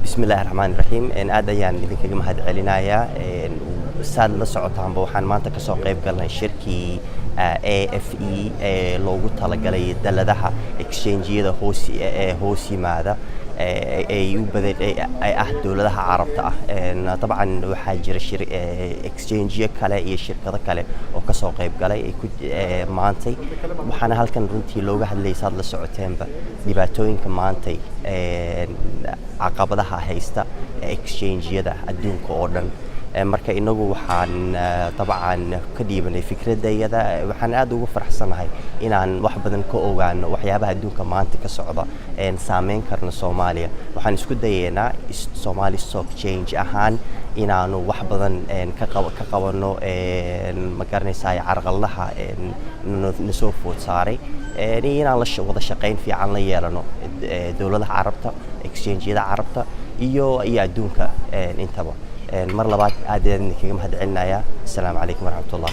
بسم الله الرحمن الرحيم إن أديان إذا كجمع هاد علينايا ساد لسعوت عن بوحان ما أنت كسوق قريب قالنا شركة AFE لوجو تلاقي دلدها exchange يدا هوسي ماذا يوبدأ أحد دولها عربتها إن طبعا وحاجر exchange كلا شركة كلا وكسوق قريب قالي يكون مانتي وحنا هالكن رنتي لوجو هاللي صار لسعوتين دباتوين كمانتي عقبضها هيستا exchange يدا الدون كوردن marka inagu waxaan dabcan ka dhiibanay fikradayada waxaan aad ugu faraxsanahay inaan wax badan ka ogaano waxyaabaha adduunka maanta ka socda saameyn karna Soomaaliya waxaan isku dayeynaa Somali Stock Exchange ahaan inaanu wax badan ka qabano ma garanaysaa carqaladaha nasoo food saaray inaan la wada shaqeyn fiican la yeelano dawladaha Carabta exchange-yada Carabta iyo adduunka intaba مر لبعض عادين كم هاد علنا يا السلام عليكم ورحمة الله.